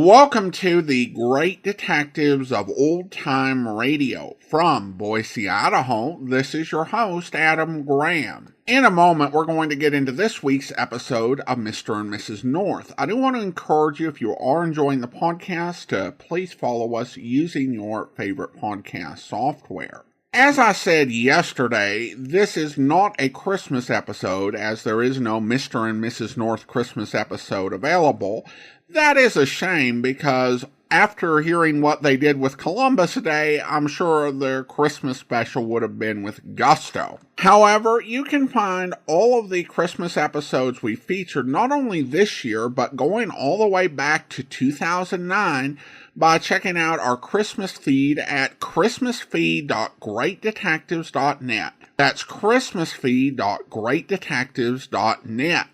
Welcome to the Great Detectives of Old Time Radio. From Boise, Idaho, this is your host, Adam Graham. In a moment, we're going to get into this week's episode of Mr. and Mrs. North. I do want to encourage you, if you are enjoying the podcast, to please follow us using your favorite podcast software. As I said yesterday, this is not a Christmas episode, as there is no Mr. and Mrs. North Christmas episode available. That is a shame, because after hearing what they did with Columbus Day, I'm sure their Christmas special would have been with gusto. However, you can find all of the Christmas episodes we featured not only this year, but going all the way back to 2009 by checking out our Christmas feed at christmasfeed.greatdetectives.net. That's christmasfeed.greatdetectives.net.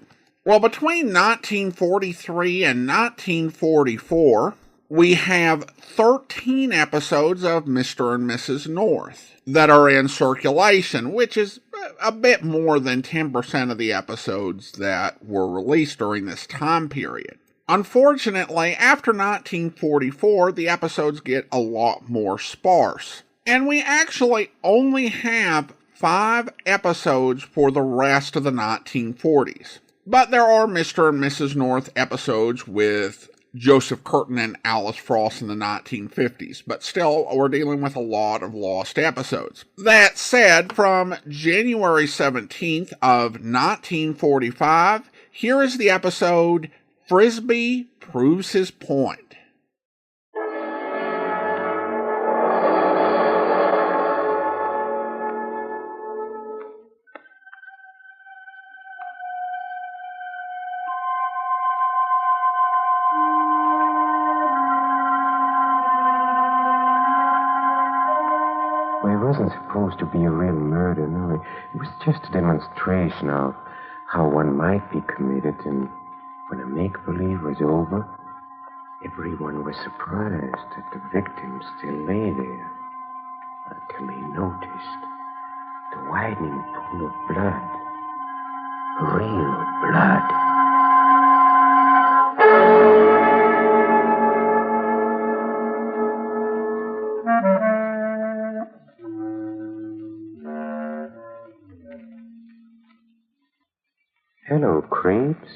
Well, between 1943 and 1944, we have 13 episodes of Mr. and Mrs. North that are in circulation, which is a bit more than 10% of the episodes that were released during this time period. Unfortunately, after 1944, the episodes get a lot more sparse, and we actually only have 5 episodes for the rest of the 1940s. But there are Mr. and Mrs. North episodes with Joseph Curtin and Alice Frost in the 1950s, but still, we're dealing with a lot of lost episodes. That said, from January 17th of 1945, here is the episode, Frisbie Proves His Point. Well, it wasn't supposed to be a real murder, no. It was just a demonstration of how one might be committed, and when a make-believe was over, everyone was surprised that the victim still lay there, until they noticed the widening pool of blood. Real blood. Hello, creeps.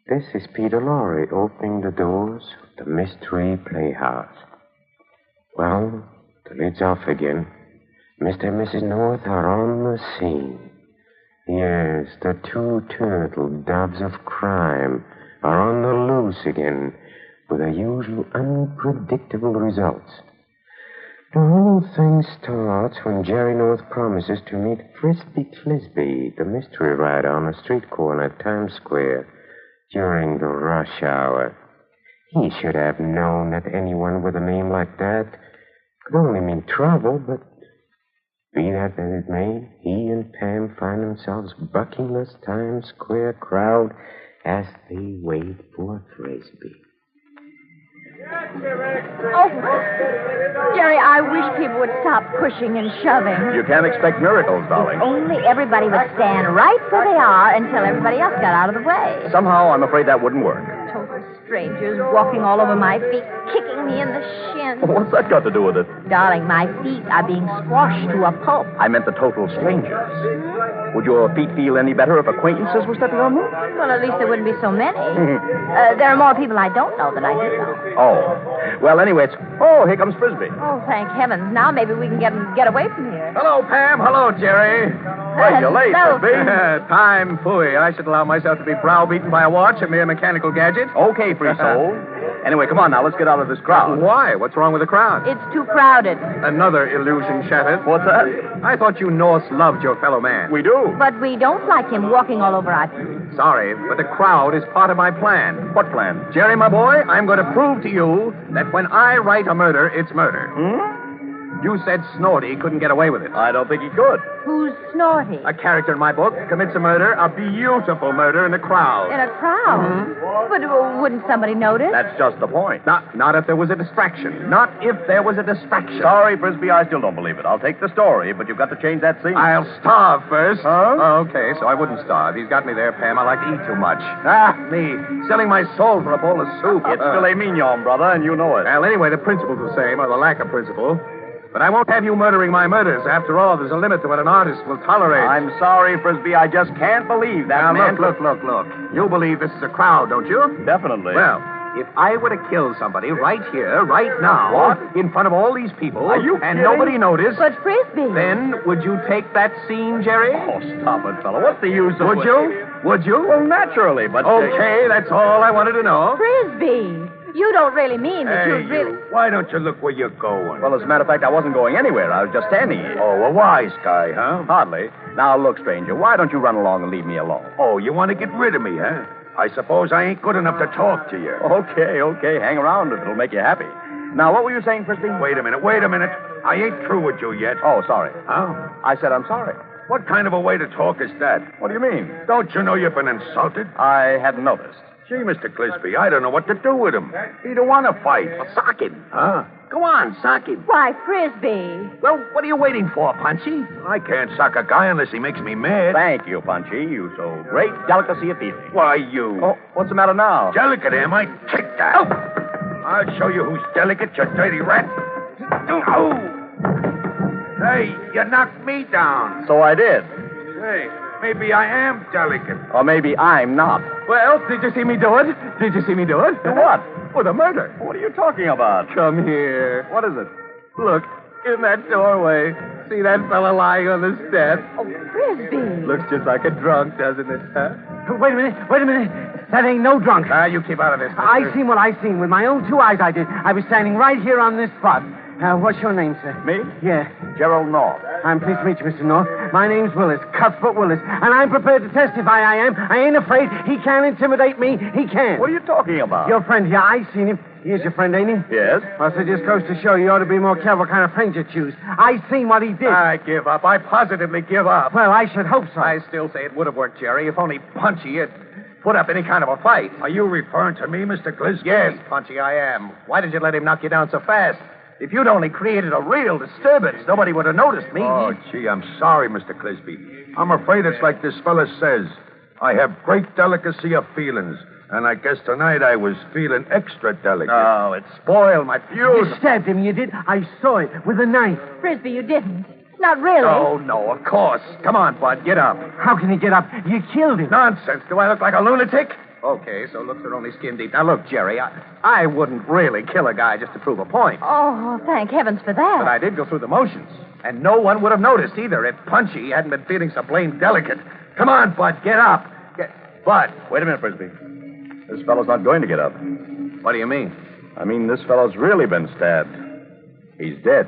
This is Peter Lorre opening the doors of the Mystery Playhouse. Well, the lid's off again. Mr. and Mrs. North are on the scene. Yes, the 2 turtle doves of crime are on the loose again, with the usual unpredictable results. The whole thing starts when Jerry North promises to meet Frisbie, the mystery writer, on a street corner at Times Square during the rush hour. He should have known that anyone with a name like that could only mean trouble, but be that as it may, he and Pam find themselves bucking the Times Square crowd as they wait for Frisbie. Oh, Jerry, I wish people would stop pushing and shoving. You can't expect miracles, darling. Only everybody would stand right where they are until everybody else got out of the way. Somehow, I'm afraid that wouldn't work. Total strangers walking all over my feet, kicking me in the shin. What's that got to do with it? Darling, my feet are being squashed to a pulp. I meant the total strangers. Would your feet feel any better if acquaintances were stepping on them? Well, at least there wouldn't be so many. There are more people I don't know than I do know. Oh. Well, anyway, Oh, here comes Frisbie. Oh, thank heavens. Now maybe we can get away from here. Hello, Pam. Hello, Jerry. Well, you're late, Hello. Frisbie. Time phooey. I should allow myself to be browbeaten by a watch, a mere mechanical gadget. Okay, free soul. Anyway, come on now. Let's get out of this crowd. Why? What's wrong with the crowd? It's too crowded. Another illusion shattered. What's that? I thought you Norths loved your fellow man. We do. But we don't like him walking all over our feet. Sorry, but the crowd is part of my plan. What plan? Jerry, my boy, I'm going to prove to you that when I write a murder, it's murder. You said Snorty couldn't get away with it. I don't think he could. Who's Snorty? A character in my book commits a murder, a beautiful murder, in a crowd. In a crowd? But wouldn't somebody notice? That's just the point. Not if there was a distraction. Not if there was a distraction. Sorry, Frisbee, I still don't believe it. I'll take the story, but you've got to change that scene. I'll starve first. Huh? Oh, okay, so I wouldn't starve. He's got me there, Pam. I like to eat too much. Me, selling my soul for a bowl of soup. It's filet mignon, brother, and you know it. Well, anyway, the principle's the same, or the lack of principle. But I won't have you murdering my murders. After all, there's a limit to what an artist will tolerate. I'm sorry, Frisbee. I just can't believe that Now, man... look. You believe this is a crowd, don't you? Definitely. Well, if I were to kill somebody right here, right now, What? in front of all these people, Are you and kidding? nobody noticed, But Frisbie. then would you take that scene, Jerry? Oh, stop it, fella. What's the use of... Would you? Would you? Well, naturally, but... Okay, that's all I wanted to know. Frisbee. You don't really mean that Hey, you'd really... why don't you look where you're going? Well, as a matter of fact, I wasn't going anywhere. I was just standing here. Oh, a wise guy, huh? Hardly. Now, look, stranger, why don't you run along and leave me alone? Oh, you want to get rid of me, huh? I suppose I ain't good enough to talk to you. Okay. Hang around if it'll make you happy. Now, what were you saying, Frisbee? Wait a minute. I ain't through with you yet. Oh, sorry. Huh? I said I'm sorry. What kind of a way to talk is that? What do you mean? Don't you know you've been insulted? I hadn't noticed. Gee, Mr. Clisby, I don't know what to do with him. He don't want to fight. Well, sock him. Huh? Go on, sock him. Why, Frisbee. Well, what are you waiting for, Punchy? I can't sock a guy unless he makes me mad. Thank you, Punchy. You so great delicacy of feeling. Why, you... Oh, what's the matter now? Delicate, am I? Take that. Oh. I'll show you who's delicate, you dirty rat. Oh. Hey, you knocked me down. So I did. Hey, maybe I am delicate. Or maybe I'm not. Well, did you see me do it? Did you see me do it? Do what? For the murder. What are you talking about? Come here. What is it? Look, in that doorway. See that fella lying on the step? Oh, Frisbee. Looks just like a drunk, doesn't it, huh? Wait a minute. That ain't no drunk. You keep out of this. I seen what I seen. With my own 2 eyes, I did. I was standing right here on this spot. What's your name, sir? Me? Yeah. Gerald North. I'm pleased to meet you, Mr. North. My name's Willis, Cuthbert Willis, and I'm prepared to testify I am. I ain't afraid. He can't intimidate me. He can't. What are you talking about? Your friend here, I seen him. He is your friend, ain't he? Yes. Well, so just goes to show you ought to be more careful what kind of friends you choose. I seen what he did. I give up. I positively give up. Well, I should hope so. I still say it would have worked, Jerry, if only Punchy had put up any kind of a fight. Are you referring to me, Mr. Clisby? Yes, Punchy, I am. Why did you let him knock you down so fast? If you'd only created a real disturbance, nobody would have noticed me. Oh, gee, I'm sorry, Mr. Clisby. I'm afraid it's like this fella says. I have great delicacy of feelings, and I guess tonight I was feeling extra delicate. Oh, it spoiled my You fuse. stabbed him, you did. I saw it with a knife. Frisbee, you didn't. Not really. Oh, no, of course. Come on, Bud, get up. How can he get up? You killed him. Nonsense. Do I look like a lunatic? Okay, so looks are only skin deep. Now, look, Jerry, I wouldn't really kill a guy just to prove a point. Oh, thank heavens for that. But I did go through the motions. And no one would have noticed either if Punchy hadn't been feeling so blamed delicate. Come on, Bud, get up. Bud. Wait a minute, Frisbee. This fellow's not going to get up. What do you mean? I mean, this fellow's really been stabbed. He's dead.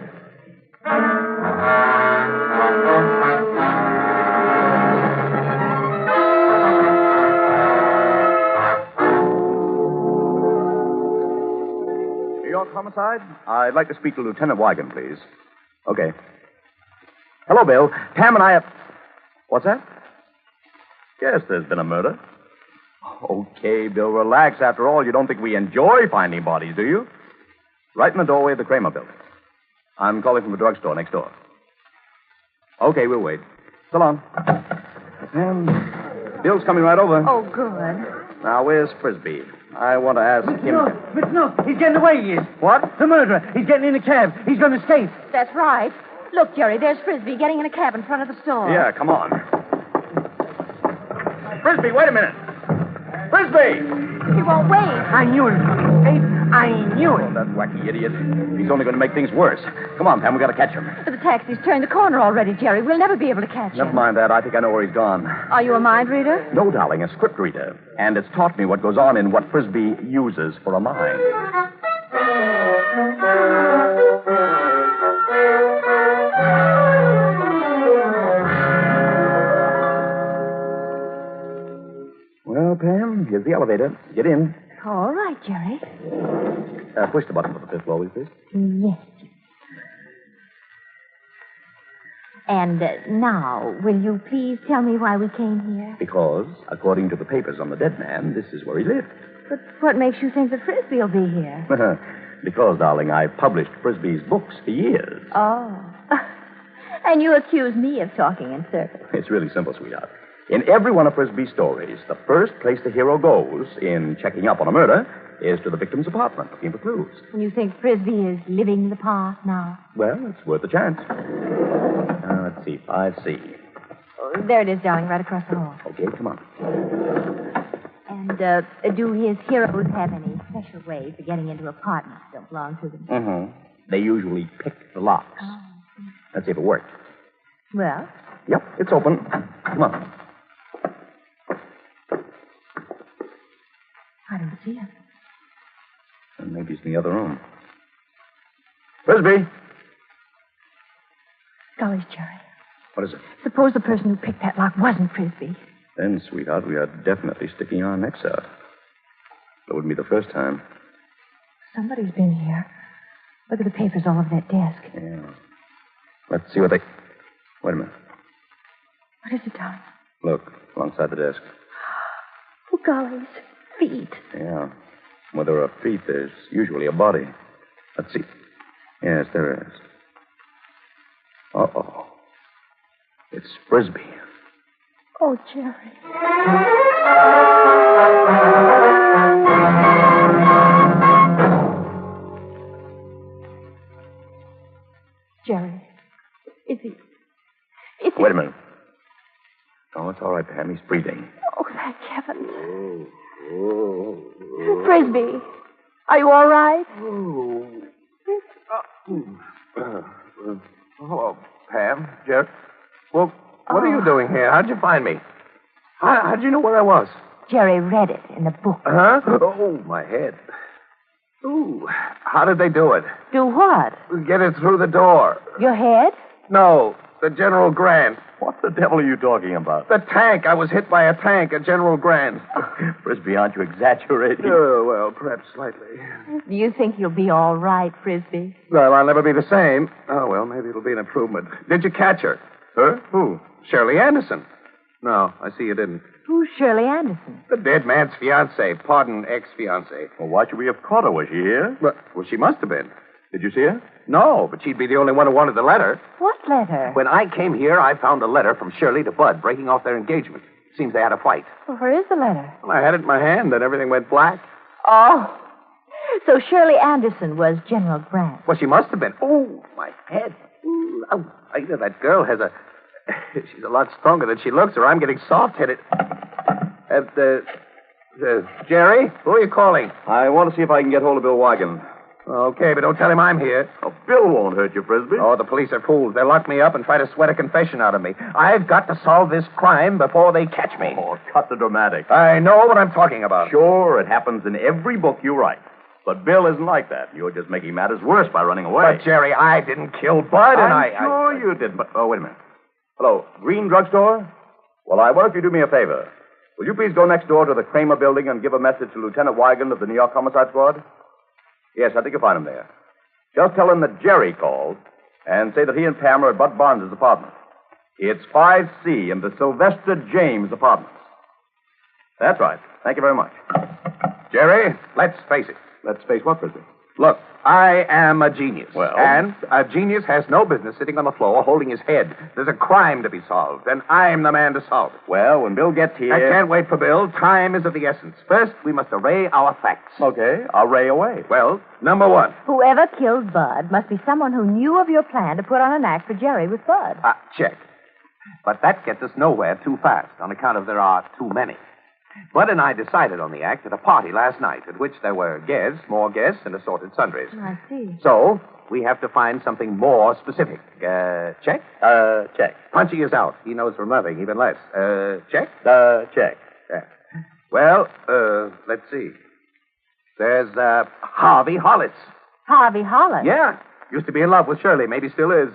New York Homicide? I'd like to speak to Lieutenant Wigan, please. Okay. Hello, Bill. Pam and I have... What's that? Yes, there's been a murder. Okay, Bill, relax. After all, you don't think we enjoy finding bodies, do you? Right in the doorway of the Kramer building. I'm calling from the drugstore next door. Okay, we'll wait. So long. Bill's coming right over. Oh, good. Now, where's Frisbie? I want to ask him... Mr. North, he's getting away, he is. What? The murderer. He's getting in a cab. He's going to escape. That's right. Look, Jerry, there's Frisbee getting in a cab in front of the store. Yeah, come on. Frisbie, wait a minute. Frisbie! He won't wait. I knew it was going to escape. I knew it. Oh, that wacky idiot. He's only going to make things worse. Come on, Pam, we got to catch him. But the taxi's turned the corner already, Jerry. We'll never be able to catch him. Never mind that. I think I know where he's gone. Are you a mind reader? No, darling, a script reader. And it's taught me what goes on in what Frisbie uses for a mind. Well, Pam, here's the elevator. Get in. All right, Jerry. Push the button for the fifth floor, will you, please? Yes. And now, will you please tell me why we came here? Because, according to the papers on the dead man, this is where he lived. But what makes you think that Frisbie will be here? Because, darling, I've published Frisbee's books for years. Oh. And you accuse me of talking in circles. It's really simple, sweetheart. In every one of Frisbee's stories, the first place the hero goes in checking up on a murder is to the victim's apartment, looking for clues. And you think Frisbie is living the part now? Well, it's worth a chance. Let's see, 5C. Oh, there it is, darling, right across the hall. Okay, come on. And do his heroes have any special ways of getting into apartments that don't belong to them? Mm-hmm. They usually pick the locks. Oh. Let's see if it works. Well? Yep, it's open. Come on. I don't see him. Maybe he's in the other room. Frisbie! Golly, Jerry. What is it? Suppose the person who picked that lock wasn't Frisbie. Then, sweetheart, we are definitely sticking our necks out. That wouldn't be the first time. Somebody's been here. Look at the papers all over that desk. Yeah. Let's see what they... Wait a minute. What is it, darling? Look, alongside the desk. Oh, gollies. Feet. Yeah. Where there are feet, there's usually a body. Let's see. Yes, there is. Uh-oh. It's Frisbie. Oh, Jerry. Jerry. Is he... Wait a minute. Oh, it's all right, Pam. He's breathing. Oh, thank heavens. Frisbie, are you all right? Hello, Pam, Jeff. Well, what are you doing here? How'd you find me? How'd you know where I was? Jerry read it in the book. Huh? Oh, my head. Ooh, how did they do it? Do what? Get it through the door. Your head? No, the General Grant. What the devil are you talking about? The tank. I was hit by a tank at General Grant. Frisbie, aren't you exaggerating? Oh, well, perhaps slightly. Do you think you'll be all right, Frisbie? Well, I'll never be the same. Oh, well, maybe it'll be an improvement. Did you catch her? Her? Who? Shirley Anderson. No, I see you didn't. Who's Shirley Anderson? The dead man's fiancée. Pardon, ex-fiancée. Well, why should we have caught her? Was she here? Well, she must have been. Did you see her? No, but she'd be the only one who wanted the letter. What letter? When I came here, I found a letter from Shirley to Bud breaking off their engagement. Seems they had a fight. Well, where is the letter? Well, I had it in my hand, then everything went black. Oh. So Shirley Anderson was General Grant. Well, she must have been. Oh, my head. Ooh, oh, that girl has a... She's a lot stronger than she looks, or I'm getting soft-headed. Jerry, who are you calling? I want to see if I can get hold of Bill Wigan. Okay, but don't tell him I'm here. Oh, Bill won't hurt you, Frisbie. Oh, the police are fools. They'll lock me up and try to sweat a confession out of me. I've got to solve this crime before they catch me. Oh, cut the dramatic. I know what I'm talking about. Sure, it happens in every book you write. But Bill isn't like that. You're just making matters worse by running away. But, Jerry, I didn't kill Bud, and I'm sure you didn't. But, oh, wait a minute. Hello, Green Drugstore? Well, I wonder if you do me a favor. Will you please go next door to the Kramer building and give a message to Lieutenant Wigan of the New York Homicide Squad? Yes, I think you'll find him there. Just tell him that Jerry called and say that he and Pam are at Bud Barnes' apartment. It's 5C in the Sylvester James apartments. That's right. Thank you very much. Jerry, let's face it. Let's face what, Frisbie? Look, I am a genius. Well? And a genius has no business sitting on the floor holding his head. There's a crime to be solved, and I'm the man to solve it. Well, when Bill gets here... I can't wait for Bill. Time is of the essence. First, we must array our facts. Okay, I'll ray away. Well, number one. Whoever killed Bud must be someone who knew of your plan to put on an act for Jerry with Bud. Check. But that gets us nowhere too fast on account of there are too many. Bud and I decided on the act at a party last night at which there were guests, more guests, and assorted sundries. I see. So, we have to find something more specific. Check? Check. Punchy is out. He knows from nothing, even less. Check? Check. Well, let's see. There's, Harvey Hollis. Harvey Hollis? Yeah. Used to be in love with Shirley. Maybe still is.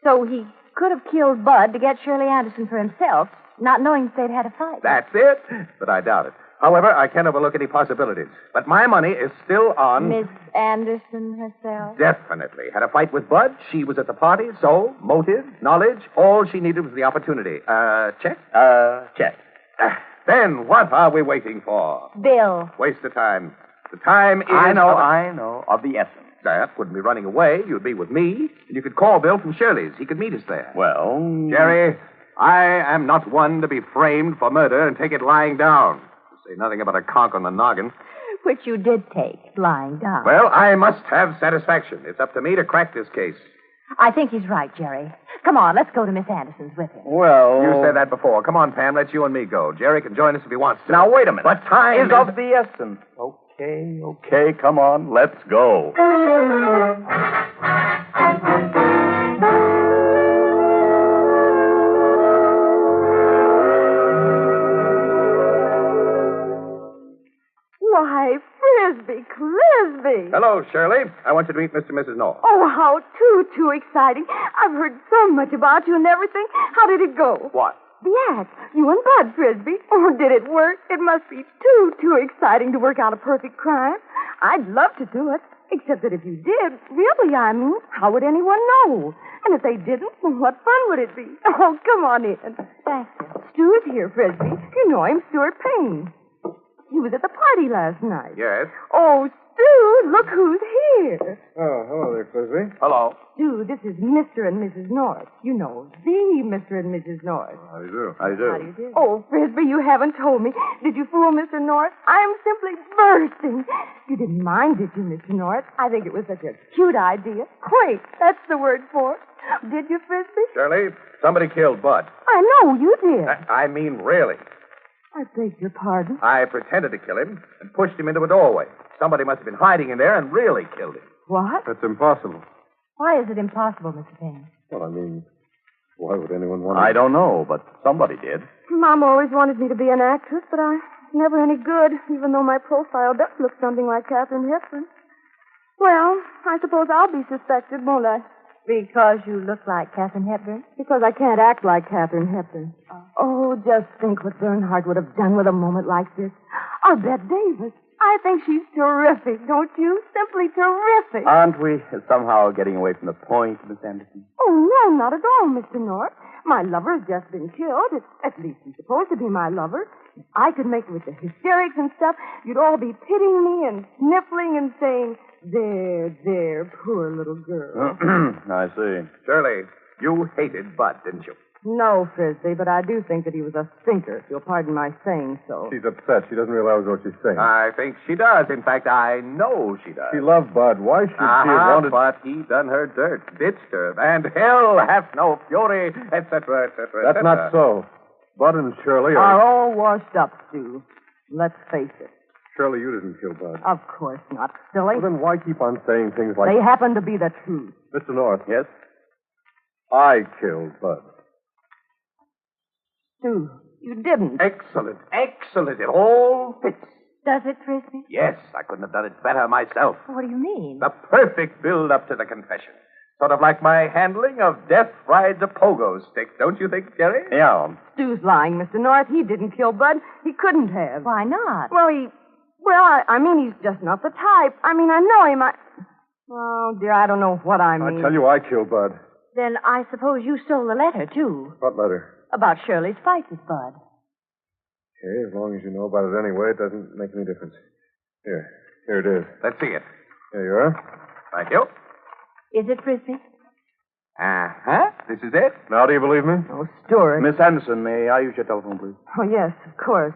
So he could have killed Bud to get Shirley Anderson for himself, not knowing that they'd had a fight. That's it. But I doubt it. However, I can't overlook any possibilities. But my money is still on... Miss Anderson herself? Definitely. Had a fight with Bud. She was at the party. So, motive, knowledge, all she needed was the opportunity. Check? Check. Then what are we waiting for? Bill. Waste of time. The time is... I know. Of the essence. That wouldn't be running away. You'd be with me. And you could call Bill from Shirley's. He could meet us there. Well... Jerry, I am not one to be framed for murder and take it lying down. To say nothing about a conk on the noggin. Which you did take, lying down. Well, I must have satisfaction. It's up to me to crack this case. I think he's right, Jerry. Come on, let's go to Miss Anderson's with him. Well... You said that before. Come on, Pam. Let you and me go. Jerry can join us if he wants to. Now, wait a minute. But time is of the essence. Okay, come on, let's go. Why, Frisbie, Clisby. Hello, Shirley. I want you to meet Mr. and Mrs. North. Oh, how too exciting. I've heard so much about you and everything. How did it go? What? The act. You and Bud, Frisbie. Oh, did it work? It must be too exciting to work out a perfect crime. I'd love to do it. Except that if you did, really, I mean, how would anyone know? And if they didn't, then what fun would it be? Oh, come on in. Thank you. Stu is here, Frisbie. You know him, Stuart Payne. He was at the party last night. Yes? Oh, Stu, look who's here. Oh, hello there, Frisbie. Hello. Stu, this is Mr. and Mrs. North. You know, the Mr. and Mrs. North. How do you do? How do you do? Oh, Frisbie, you haven't told me. Did you fool Mr. North? I'm simply bursting. You didn't mind, did you, Mr. North? I think it was such a cute idea. Quaint, that's the word for it. Did you, Frisbie? Shirley, somebody killed Bud. I know, you did. I mean, really. I beg your pardon. I pretended to kill him and pushed him into a doorway. Somebody must have been hiding in there and really killed him. What? That's impossible. Why is it impossible, Mr. Payne? Well, I mean, why would anyone want to... I don't know, but somebody did. Mom always wanted me to be an actress, but I was never any good, even though my profile does look something like Katharine Hepburn. Well, I suppose I'll be suspected, won't I? Because you look like Katharine Hepburn? Because I can't act like Katharine Hepburn. Oh, just think what Bernhardt would have done with a moment like this. I'll bet Davis. I think she's terrific, don't you? Simply terrific. Aren't we somehow getting away from the point, Miss Anderson? Oh, no, not at all, Mr. North. My lover's just been killed. At least he's supposed to be my lover. If I could make it with the hysterics and stuff, you'd all be pitying me and sniffling and saying, there, poor little girl. I see. Shirley, you hated Bud, didn't you? No, Frisbie, but I do think that he was a stinker, if you'll pardon my saying so. She's upset. She doesn't realize what she's saying. I think she does. In fact, I know she does. She loved Bud. Why should she have wanted... But he done her dirt, ditched her, and hell hath no fury, etc., etc., That's not so. Bud and Shirley Are are... all washed up, Stu. Let's face it. Shirley, you didn't kill Bud. Of course not, silly. Well, then why keep on saying things like... They happen to be the truth. Mr. North. Yes? I killed Bud. Stu, you didn't. Excellent, excellent. It all fits. Does it, Frisbie? Yes, I couldn't have done it better myself. What do you mean? The perfect build-up to the confession. Sort of like my handling of Death Rides a Pogo Stick, don't you think, Jerry? Yeah. Stu's lying, Mr. North. He didn't kill Bud. He couldn't have. Why not? Well, I mean, he's just not the type. I mean, I know him. Oh, dear, I don't know what I mean. I tell you, I killed Bud. Then I suppose you stole the letter, too. What letter? About Shirley's fight with Bud. Okay, as long as you know about it anyway, it doesn't make any difference. Here it is. Let's see it. Here you are. Thank you. Is it, Frisbie? Uh-huh. This is it. Now do you believe me? Oh, Stuart. Miss Anderson, may I use your telephone, please? Oh, yes, of course.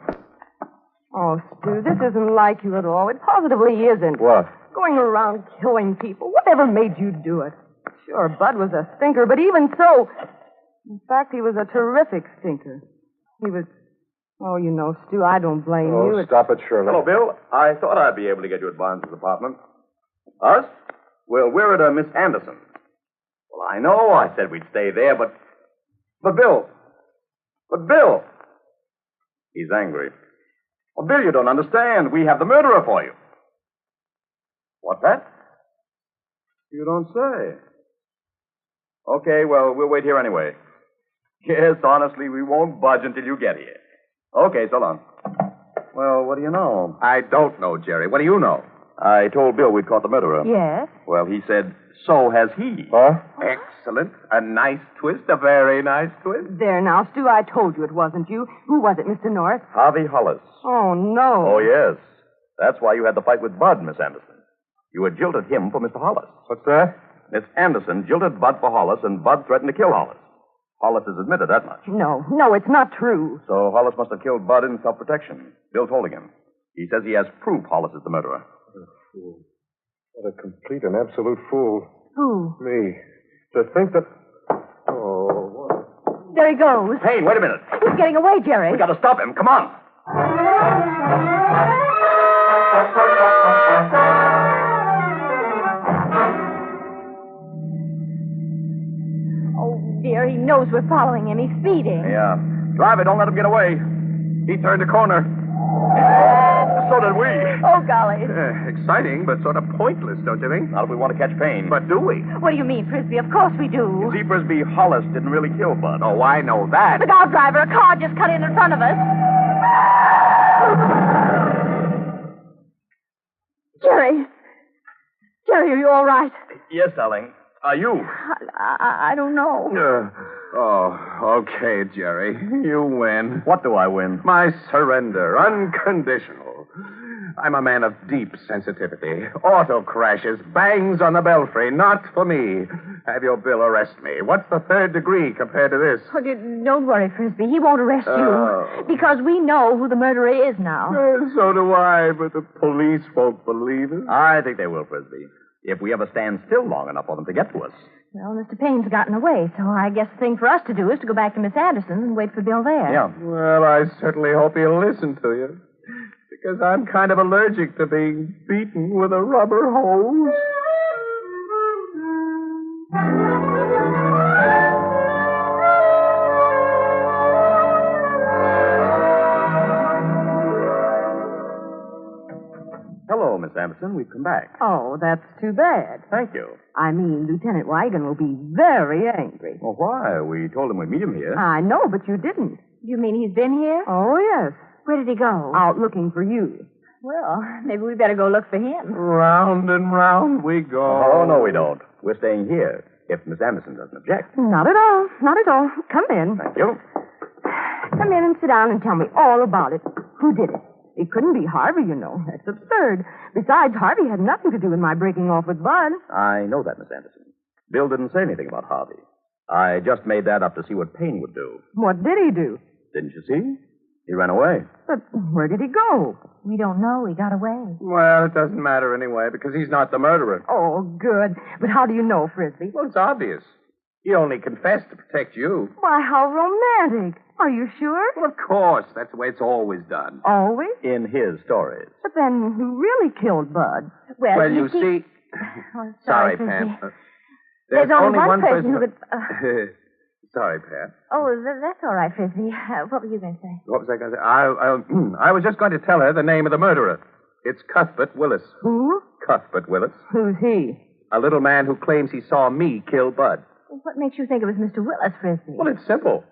Oh, Stu, this isn't like you at all. It positively isn't. What? Going around killing people. Whatever made you do it? Sure, Bud was a stinker, but even so... In fact, he was a terrific stinker. He was... Oh, you know, Stu, I don't blame you. Oh, stop it, Shirley. Hello, Bill. I thought I'd be able to get you at Barnes' apartment. Us? Well, we're at Miss Anderson. Well, I know I said we'd stay there, but Bill. He's angry. Well, Bill, you don't understand. We have the murderer for you. What's that? You don't say. Okay, well, we'll wait here anyway. Yes, honestly, we won't budge until you get here. Okay, so long. Well, what do you know? I don't know, Jerry. What do you know? I told Bill we'd caught the murderer. Yes? Well, he said, so has he. Huh? Excellent. A nice twist. A very nice twist. There now, Stu, I told you it wasn't you. Who was it, Mr. North? Harvey Hollis. Oh, no. Oh, yes. That's why you had the fight with Bud, Miss Anderson. You had jilted him for Mr. Hollis. What's that? Miss Anderson jilted Bud for Hollis, and Bud threatened to kill Hollis. Hollis has admitted that much. No, it's not true. So Hollis must have killed Bud in self-protection. Bill's holding him. He says he has proof Hollis is the murderer. What a fool. What a complete and absolute fool. Who? Me. To think that... Oh, what? There he goes. Hey, wait a minute. He's getting away, Jerry. We got to stop him. Come on. Oh, dear, he knows we're following him. He's speeding. Yeah. Drive it. Don't let him get away. He turned the corner. So did we. Oh, golly. Exciting, but sort of pointless, don't you think? Not if we want to catch Payne. But do we? What do you mean, Frisbie? Of course we do. See, Frisbie, Hollis didn't really kill Bud. Oh, I know that. Look out, driver. A car just cut in front of us. Jerry, are you all right? Yes, darling. Are you? I don't know. Okay, Jerry. You win. What do I win? My surrender. Unconditional. I'm a man of deep sensitivity. Auto crashes, bangs on the belfry. Not for me. Have your Bill arrest me. What's the third degree compared to this? Oh, don't worry, Frisbie. He won't arrest Oh. you. Because we know who the murderer is now. So do I, but the police won't believe it. I think they will, Frisbie. If we ever stand still long enough for them to get to us. Well, Mr. Payne's gotten away, so I guess the thing for us to do is to go back to Miss Anderson and wait for Bill there. Yeah. Well, I certainly hope he'll listen to you. Because I'm kind of allergic to being beaten with a rubber hose. Hello, Miss Anderson. We've come back. Oh, that's too bad. Thank you. I mean, Lieutenant Wigan will be very angry. Well, why? We told him we'd meet him here. I know, but you didn't. You mean he's been here? Oh, yes. Where did he go? Out looking for you. Well, maybe we better go look for him. Round and round we go. Oh, no, we don't. We're staying here, if Miss Anderson doesn't object. Not at all. Not at all. Come in. Thank you. Come in and sit down and tell me all about it. Who did it? It couldn't be Harvey, you know. That's absurd. Besides, Harvey had nothing to do with my breaking off with Bud. I know that, Miss Anderson. Bill didn't say anything about Harvey. I just made that up to see what Payne would do. What did he do? Didn't you see? He ran away. But where did he go? We don't know. He got away. Well, it doesn't matter anyway, because he's not the murderer. Oh, good. But how do you know, Frisbie? Well, it's obvious. He only confessed to protect you. Why, how romantic. Are you sure? Well, of course. That's the way it's always done. Always? In his stories. But then who really killed Bud? Well, you see... Oh, Sorry, Frisbie. Pam. There's only one person who could... Sorry, Pam. Oh, that's all right, Frisbie. What were you going to say? What was I going to say? I was just going to tell her the name of the murderer. It's Cuthbert Willis. Who? Cuthbert Willis. Who's he? A little man who claims he saw me kill Bud. What makes you think it was Mr. Willis, Frisbie? Well, it's simple.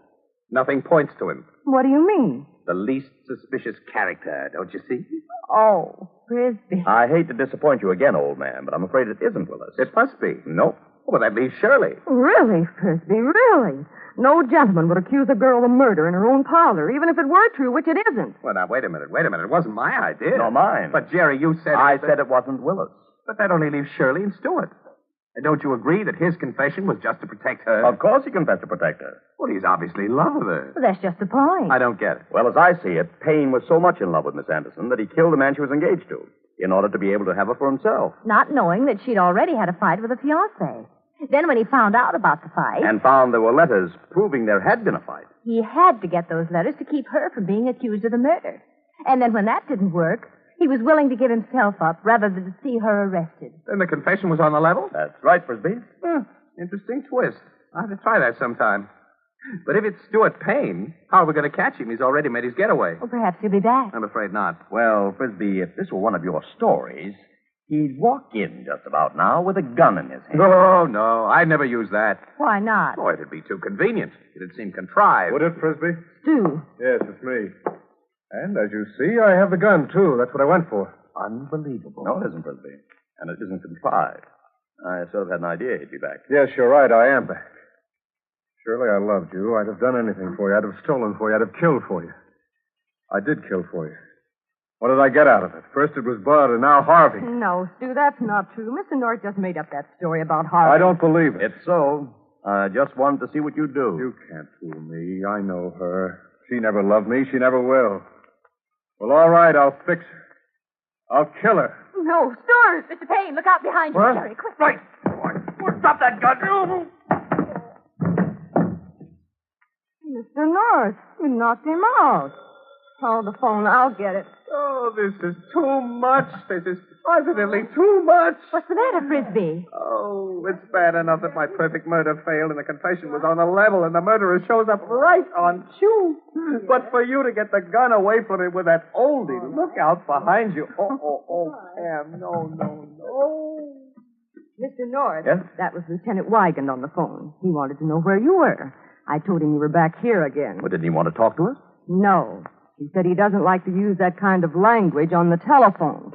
Nothing points to him. What do you mean? The least suspicious character, don't you see? Oh, Frisbie. I hate to disappoint you again, old man, but I'm afraid it isn't Willis. It must be. Nope. Well, that leaves Shirley. Really, Frisbie, really? No gentleman would accuse a girl of murder in her own parlor, even if it were true, which it isn't. Well, now, wait a minute. It wasn't my idea. Nor mine. But, Jerry, you said... I said it wasn't Willis. But that only leaves Shirley and Stewart. And don't you agree that his confession was just to protect her? Of course he confessed to protect her. Well, he's obviously in love with her. Well, that's just the point. I don't get it. Well, as I see it, Payne was so much in love with Miss Anderson that he killed the man she was engaged to in order to be able to have her for himself. Not knowing that she'd already had a fight with a fiancé. Then when he found out about the fight... And found there were letters proving there had been a fight. He had to get those letters to keep her from being accused of the murder. And then when that didn't work, he was willing to give himself up rather than to see her arrested. Then the confession was on the level? That's right, Frisbie. Interesting twist. I'll have to try that sometime. But if it's Stuart Payne, how are we going to catch him? He's already made his getaway. Well, perhaps he'll be back. I'm afraid not. Well, Frisbie, if this were one of your stories, he'd walk in just about now with a gun in his hand. Oh, no. I'd never use that. Why not? Oh, it'd be too convenient. It'd seem contrived. Would it, Frisbee? Stu. Yes, it's me. And as you see, I have the gun, too. That's what I went for. Unbelievable. No, it isn't, Frisbie. And it isn't contrived. I sort of had an idea he'd be back. Yes, you're right. I am back. Shirley, I loved you. I'd have done anything for you. I'd have stolen for you. I'd have killed for you. I did kill for you. What did I get out of it? First it was Bud, and now Harvey. No, Stu, that's not true. Mr. North just made up that story about Harvey. I don't believe it. It's so. I just wanted to see what you'd do. You can't fool me. I know her. She never loved me. She never will. Well, all right, I'll fix her. I'll kill her. No, Stuart! Mr. Payne, look out behind you. Jerry, quick. Right. Drop that gun. Mr. North, you knocked him out. Hold the phone. I'll get it. Oh, this is too much. This is positively too much. What's the matter, Frisbie? Oh, it's bad enough that my perfect murder failed and the confession was on the level and the murderer shows up right on cue. But for you to get the gun away from him with that oldie, look out behind you. Oh, Pam, no. Mr. North. Yes? That was Lieutenant Wigand on the phone. He wanted to know where you were. I told him you were back here again. Well, didn't he want to talk to us? No. He said he doesn't like to use that kind of language on the telephone.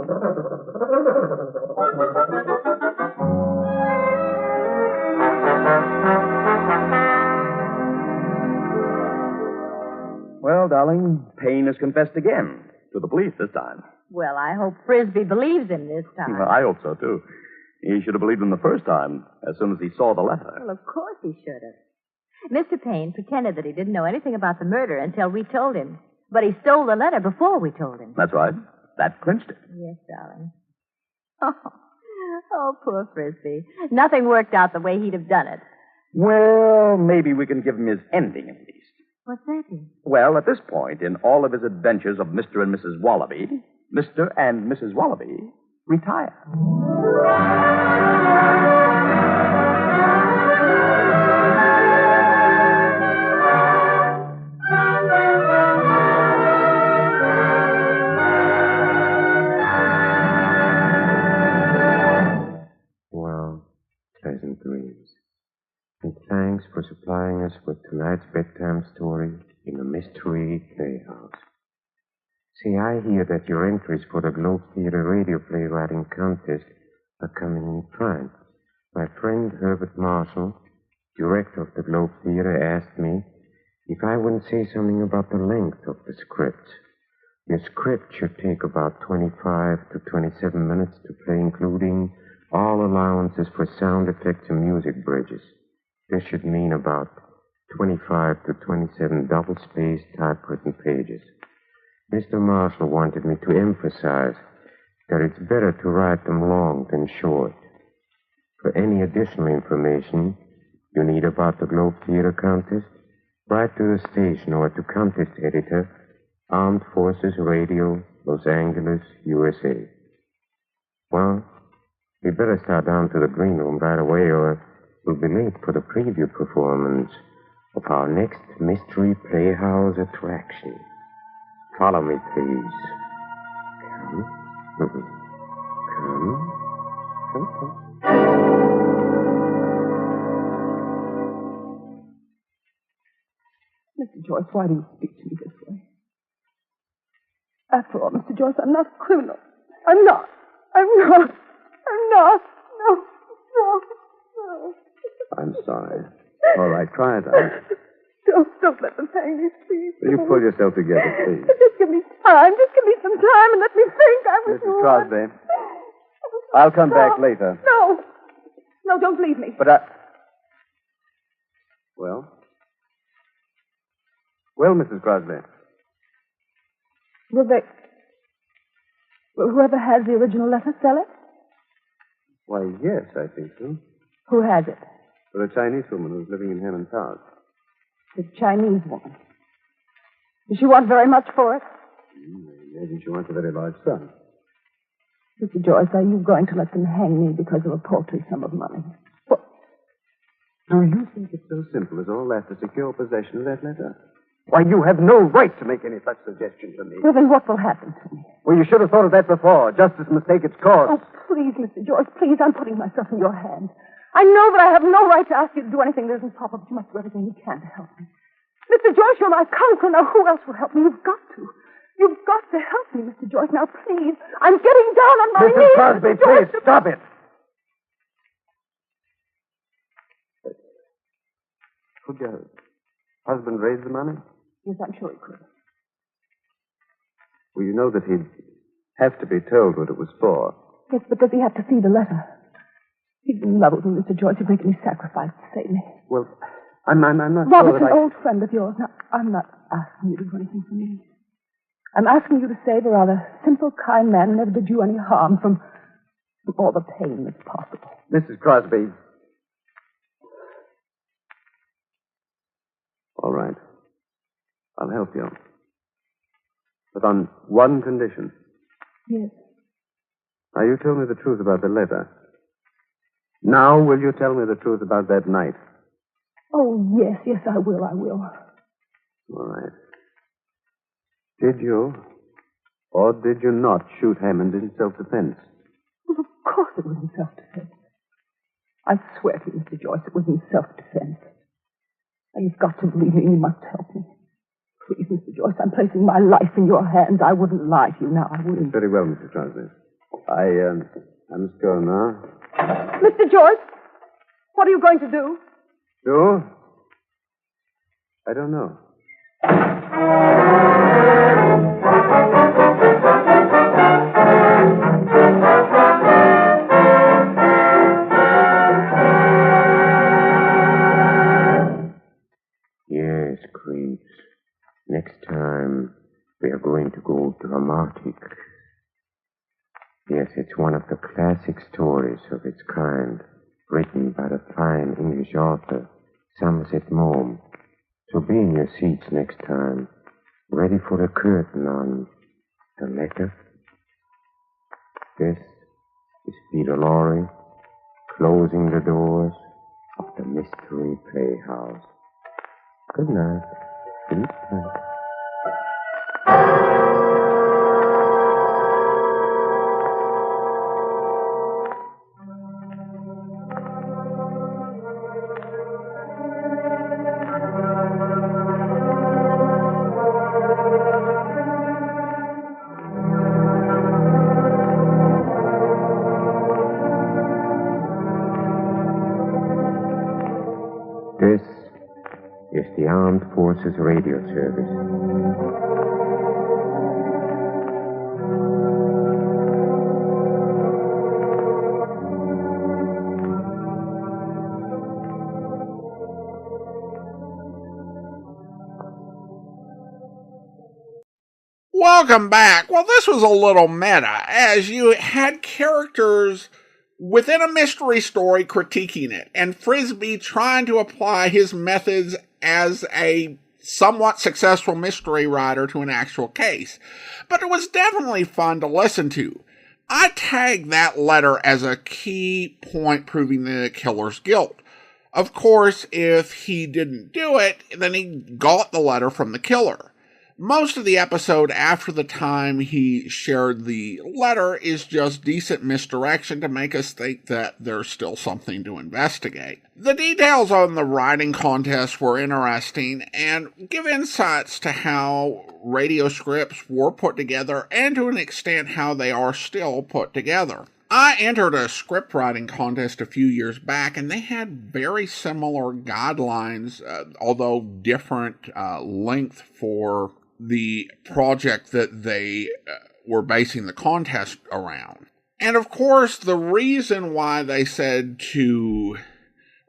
Well, darling, Payne has confessed again. To the police this time. Well, I hope Frisbie believes him this time. Well, I hope so, too. He should have believed him the first time, as soon as he saw the letter. Well, of course he should have. Mr. Payne pretended that he didn't know anything about the murder until we told him. But he stole the letter before we told him. That's right. That clinched it. Yes, darling. Oh, poor Frisbie. Nothing worked out the way he'd have done it. Well, maybe we can give him his ending at least. What's that mean? Well, at this point, in all of his adventures of Mr. and Mrs. Wallaby, Mr. and Mrs. Wallaby retire. Well, pleasant dreams. And thanks for supplying us with tonight's bedtime story in the Mystery Playhouse. See, I hear that your entries for the Globe Theater radio playwriting contest are coming in prime. My friend Herbert Marshall, director of the Globe Theater, asked me if I wouldn't say something about the length of the script. Your script should take about 25 to 27 minutes to play, including all allowances for sound effects and music bridges. This should mean about 25 to 27 double-spaced typewritten pages. Mr. Marshall wanted me to emphasize that it's better to write them long than short. For any additional information you need about the Globe Theater contest, write to the station or to contest editor, Armed Forces Radio, Los Angeles, USA. Well, we better start down to the green room right away or we'll be late for the preview performance of our next Mystery Playhouse attraction. Follow me, please. Come. Mr. Joyce, why do you speak to me this way? After all, Mr. Joyce, I'm not a criminal. I'm not. No. I'm sorry. All right, try it out. Don't let them hang me, please. Will you pull yourself together, please? Just give me time. Just give me some time and let me think. I was Mrs. Crosby, I'll come back later. No, don't leave me. But Well, Mrs. Crosby. Will whoever has the original letter sell it? Why, yes, I think so. Who has it? For a Chinese woman who's living in Hammond's house. The Chinese woman. Does she want very much for it? I imagine she wants a very large sum. Mr. Joyce, are you going to let them hang me because of a paltry sum of money? What? Do you think it's so simple as all that to secure possession of that letter? Why, you have no right to make any such suggestion to me. Well, then what will happen to me? Well, you should have thought of that before. Justice must take its course. Oh, please, Mr. Joyce, please, I'm putting myself in your hands. I know that I have no right to ask you to do anything that isn't proper, but you must do everything you can to help me. Mr. Joyce, you're my counselor. Now, who else will help me? You've got to. You've got to help me, Mr. Joyce. Now, please. I'm getting down on my knees. Mrs. Crosby, Mr. Joyce. please, stop it. Could your husband raise the money? Yes, I'm sure he could. Well, you know that he'd have to be told what it was for. Yes, but does he have to see the letter? He's in love with me, Mr. Joyce. He'd make any sacrifice to save me. Well, I'm not Robert's sure that an old friend of yours. Now, I'm not asking you to do anything for me. I'm asking you to save a rather simple, kind man who never did you any harm from all the pain that's possible. Mrs. Crosby. All right. I'll help you. But on one condition. Yes. Now, you told me the truth about the letter. Now, will you tell me the truth about that night? Oh, yes, I will. All right. Did you or did you not shoot Hammond in self-defense? Well, of course it was in self-defense. I swear to you, Mr. Joyce, it was in self-defense. Now, you've got to believe me. You must help me. Please, Mr. Joyce, I'm placing my life in your hands. I wouldn't lie to you now. I wouldn't. Very well, Mrs. Crosby. I must go now. Mr. Joyce, what are you going to do? Do? I don't know. Yes, creeps. Next time, we are going to go dramatic. Yes, it's one of the classic stories of its kind, written by the fine English author, Somerset Maugham. So be in your seats next time, ready for the curtain on the letter. This is Peter Lorre, closing the doors of the Mystery Playhouse. Good night. Sleep tight. This is the Armed Forces Radio Service. Welcome back. Well, this was a little meta, as you had characters within a mystery story critiquing it, and Frisbie trying to apply his methods as a somewhat successful mystery writer to an actual case. But it was definitely fun to listen to. I tagged that letter as a key point proving the killer's guilt. Of course, if he didn't do it, then he got the letter from the killer. Most of the episode after the time he shared the letter is just decent misdirection to make us think that there's still something to investigate. The details on the writing contest were interesting and give insights to how radio scripts were put together and to an extent how they are still put together. I entered a script writing contest a few years back, and they had very similar guidelines, although different length for the project that they were basing the contest around. And of course, the reason why they said to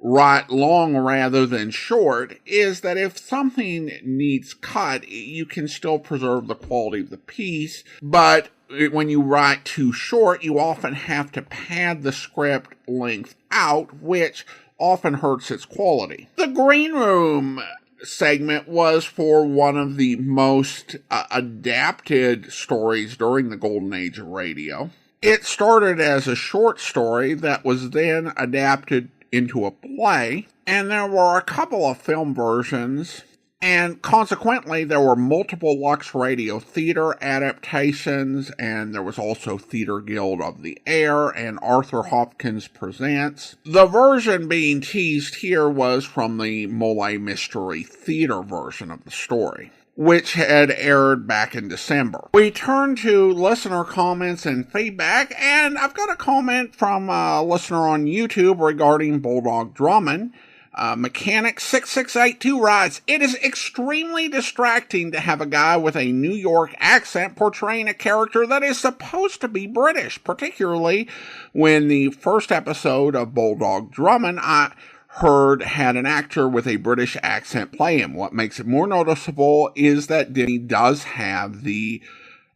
write long rather than short is that if something needs cut, you can still preserve the quality of the piece, but when you write too short, you often have to pad the script length out, which often hurts its quality. The Green Room segment was for one of the most adapted stories during the golden age of radio. It started as a short story that was then adapted into a play, and there were a couple of film versions, and consequently there were multiple Lux Radio Theater adaptations, and there was also Theater Guild of the Air and Arthur Hopkins Presents. The version being teased here was from the Mole Mystery Theater version of the story. which had aired back in December. We turn to listener comments and feedback, and I've got a comment from a listener on YouTube regarding Bulldog Drummond. Mechanic6682 writes, "It is extremely distracting to have a guy with a New York accent portraying a character that is supposed to be British, particularly when the first episode of Bulldog Drummond I heard had an actor with a British accent play him. What makes it more noticeable is that Denny does have the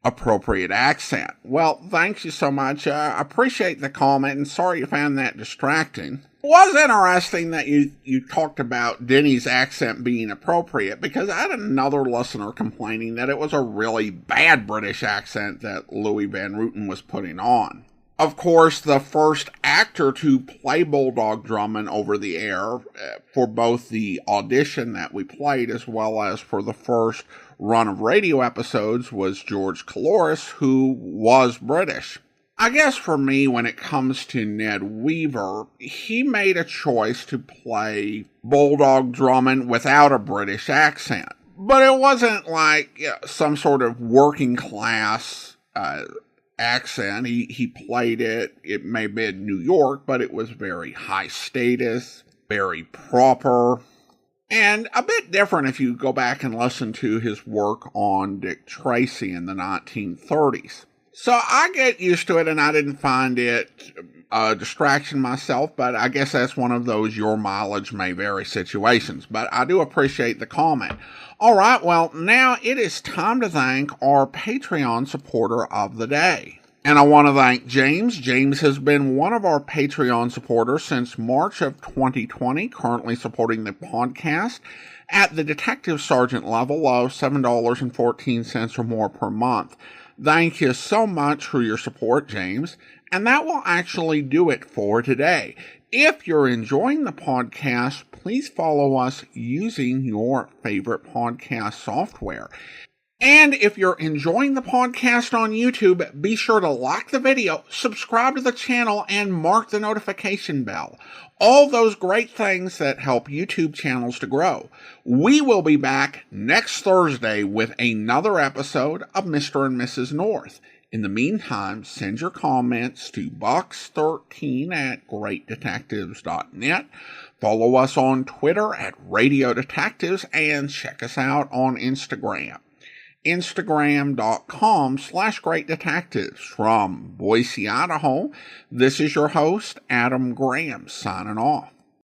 appropriate accent." Well, thanks you so much. I appreciate the comment, and sorry you found that distracting. It was interesting that you talked about Denny's accent being appropriate, because I had another listener complaining that it was a really bad British accent that Louis Van Rooten was putting on. Of course, the first actor to play Bulldog Drummond over the air for both the audition that we played as well as for the first run of radio episodes was George Coulouris, who was British. I guess for me, when it comes to Ned Weaver, he made a choice to play Bulldog Drummond without a British accent. But it wasn't like some sort of working class accent. He played it. It may be in New York, but it was very high status, very proper, and a bit different if you go back and listen to his work on Dick Tracy in the 1930s. So I get used to it, and I didn't find it a distraction myself, but I guess that's one of those your mileage may vary situations. But I do appreciate the comment. All right, well, now it is time to thank our Patreon supporter of the day. And I want to thank James. James has been one of our Patreon supporters since March of 2020, currently supporting the podcast at the Detective Sergeant level of $7.14 or more per month. Thank you so much for your support, James. And that will actually do it for today. If you're enjoying the podcast, please follow us using your favorite podcast software. And if you're enjoying the podcast on YouTube, be sure to like the video, subscribe to the channel, and mark the notification bell. All those great things that help YouTube channels to grow. We will be back next Thursday with another episode of Mr. and Mrs. North. In the meantime, send your comments to box13@greatdetectives.net. Follow us on Twitter at Radio Detectives, and check us out on Instagram. Instagram.com/greatdetectives. From Boise, Idaho, this is your host, Adam Graham, signing off.